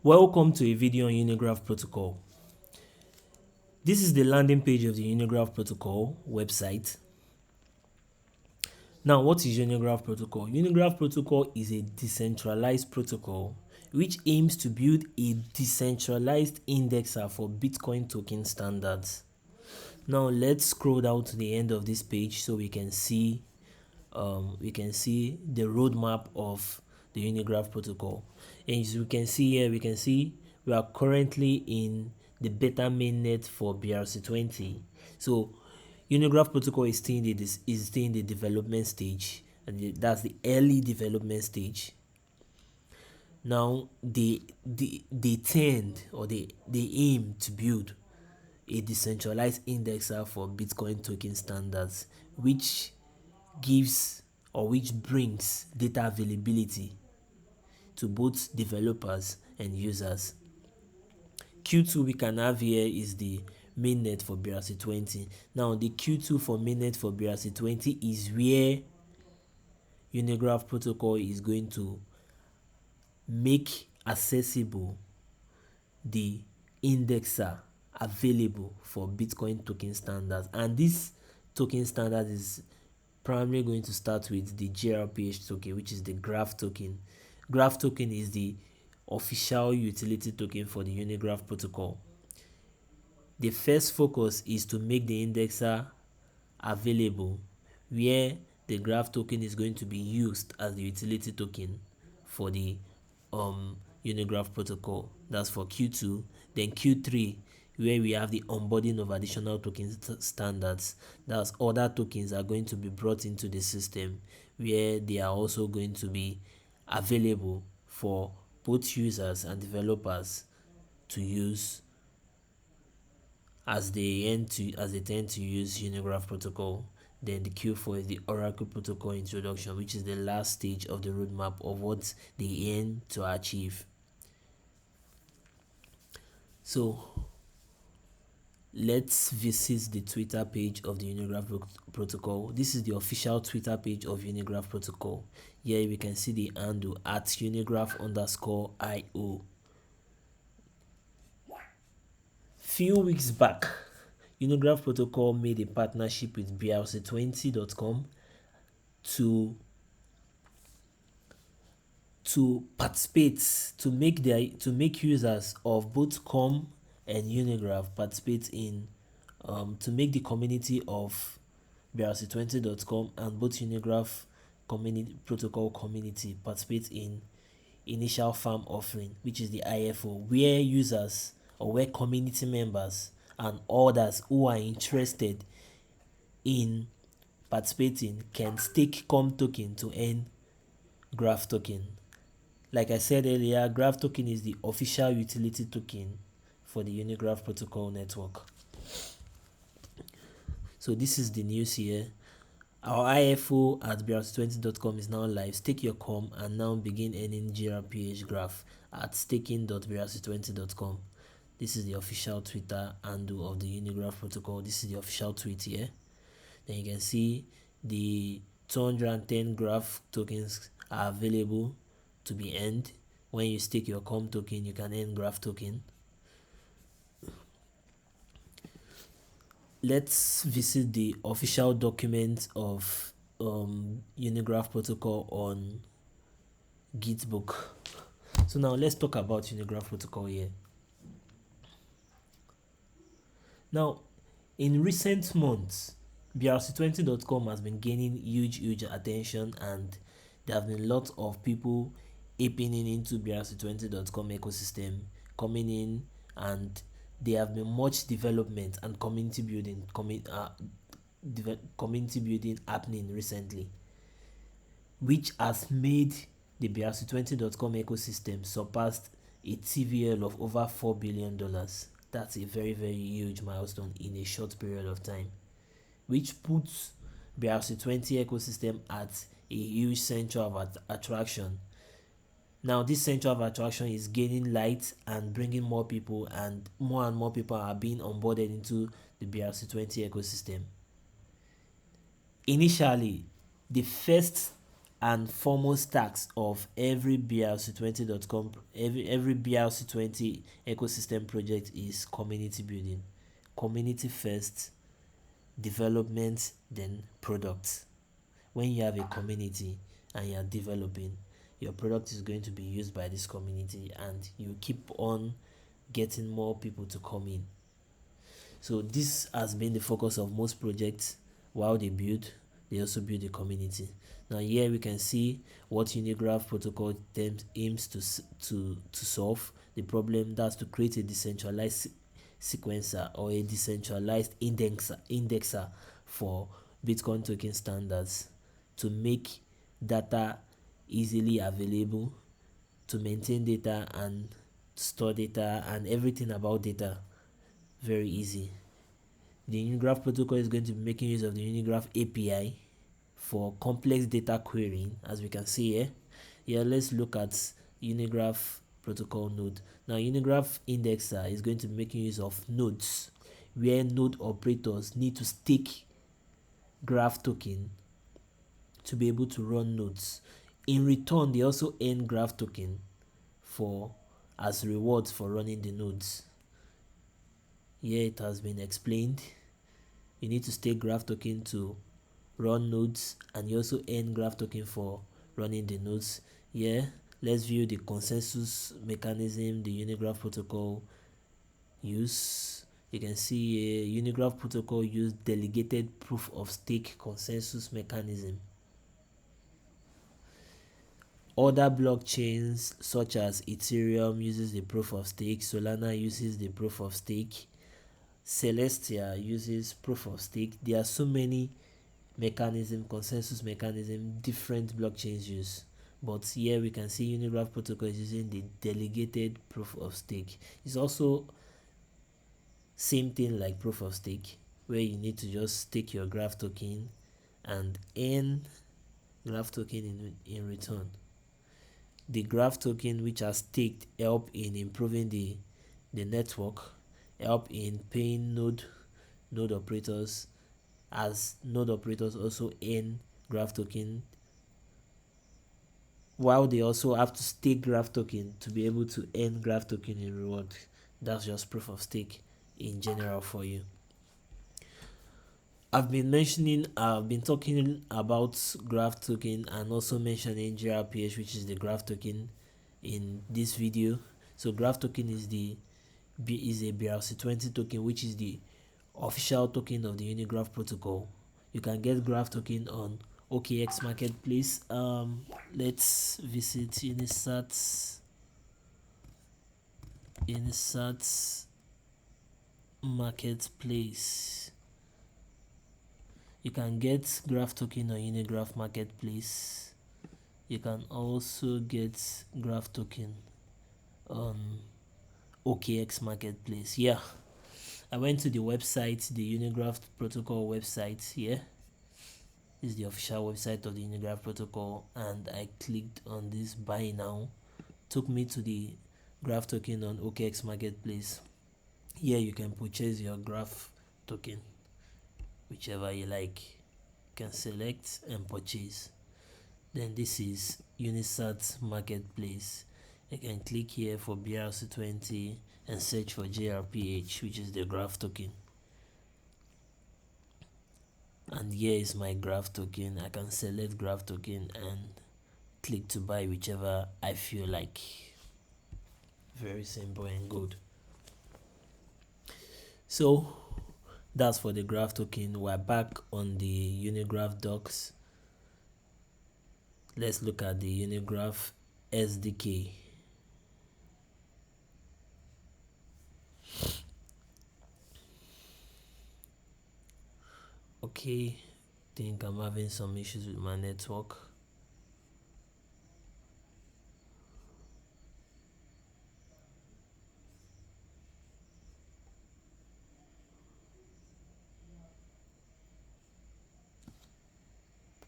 Welcome to a video on Unigraph Protocol. This is the landing page of the Unigraph Protocol website. Now, what is Unigraph Protocol? Unigraph Protocol is a decentralized protocol which aims to build a decentralized indexer for Bitcoin token standards. Now, let's scroll down to the end of this page so we can see the roadmap of the Unigraph protocol. And as we can see here, we are currently in the beta mainnet for BRC20. So Unigraph protocol is still in the development stage, and that's the early development stage. Now they aim to build a decentralized indexer for Bitcoin token standards, which brings data availability to both developers and users. Q2 we can have here is the mainnet for BRC20. Now the Q2 for mainnet for BRC20 is where Unigraph protocol is going to make accessible the indexer available for Bitcoin token standards, and this token standard is primarily going to start with the GRPH token, which is the Graph token. Graph token is the official utility token for the Unigraph protocol. The first focus is to make the indexer available, where the Graph token is going to be used as the utility token for the Unigraph protocol. That's for Q2. Then Q3, where we have the onboarding of additional token standards. That's other tokens are going to be brought into the system, where they are also going to be available for both users and developers to use as they tend to use Unigraph protocol. Then the Q4 is the Oracle protocol introduction, which is the last stage of the roadmap of what they aim to achieve. So let's visit the Twitter page of the Unigraph protocol. This is the official Twitter page of Unigraph protocol. Here we can see the handle at Unigraph_IO. Few weeks back, Unigraph protocol made a partnership with BRC20.com to participate, to make users of both COM and Unigraph participate in to make the community of BRC20.com and both Unigraph protocol community participate in initial farm offering, which is the IFO, where users or where community members and others who are interested in participating can stake COM token to earn Graph token. Like I said earlier, Graph token is the official utility token for the Unigraph protocol network. So this is the news here. Our IFO at BRC20.com is now live. Stake your COM and now begin earning GRPH Graph at staking.brc20.com. This is the official Twitter handle of the Unigraph protocol. This is the official tweet here. Then you can see the 210 Graph tokens are available to be earned. When you stake your COM token, you can earn Graph token. Let's visit the official document of Unigraph protocol on Gitbook. So now let's talk about Unigraph protocol here. Now, in recent months, BRC20.com has been gaining huge attention, and there have been lots of people aping into BRC20.com ecosystem coming in, and there have been much development and community building happening recently, which has made the BRC20.com ecosystem surpassed a TVL of over $4 billion. That's a very huge milestone in a short period of time, which puts BRC20 ecosystem at a huge center of attraction. Now this center of attraction is gaining light and bringing more people, and more people are being onboarded into the BRC20 ecosystem. Initially, the first and foremost task of every brc20.com, every brc20 ecosystem project is community building. Community first, development, then product. When you have a community and you are developing, your product is going to be used by this community and you keep on getting more people to come in. So this has been the focus of most projects. While they build, they also build a community. Now here we can see what Unigraph Protocol aims to solve. The problem, that's to create a decentralized sequencer or a decentralized indexer for Bitcoin token standards, to make data easily available, to maintain data and store data and everything about data very easy. The Unigraph protocol is going to be making use of the Unigraph API for complex data querying, as we can see here. Here, let's look at Unigraph protocol node. Now, Unigraph indexer is going to be making use of nodes, where node operators need to stake graph token to be able to run nodes. In return, they also earn graph token for as rewards for running the nodes. Here it has been explained. You need to stake graph token to run nodes, and you also earn graph token for running the nodes. Here, let's view the consensus mechanism the Unigraph protocol use. You can see Unigraph protocol use delegated proof of stake consensus mechanism. Other blockchains such as Ethereum uses the proof of stake, Solana uses the proof of stake, Celestia uses proof of stake. There are so many consensus mechanism different blockchains use, but here we can see Unigraph protocol is using the delegated proof of stake. It's also same thing like proof of stake, where you need to just stake your graph token and earn graph token in return. The graph token which are staked help in improving the network, help in paying node operators, as node operators also earn graph token, while they also have to stake graph token to be able to earn graph token in reward. That's just proof of stake in general for you. I've been talking about graph token and also mentioning GRPH, which is the graph token, in this video. So graph token is a BRC20 token, which is the official token of the Unigraph protocol. You can get graph token on OKX marketplace. Let's visit Unisat's marketplace. You can get graph token on Unigraph marketplace. You can also get graph token on OKX marketplace. Yeah, I went to the website, the Unigraph protocol website. Here is the official website of the Unigraph protocol, and I clicked on this buy now. Took me to the graph token on OKX marketplace. Here you can purchase your graph token, whichever you like. You can select and purchase. Then this is Unisat marketplace. You can click here for BRC20 and search for GRPH, which is the graph token. And here is my graph token. I can select graph token and click to buy whichever I feel like. Very simple and good. So that's for the graph token. We're back on the Unigraph docs. Let's look at the Unigraph SDK. Okay, think I'm having some issues with my network.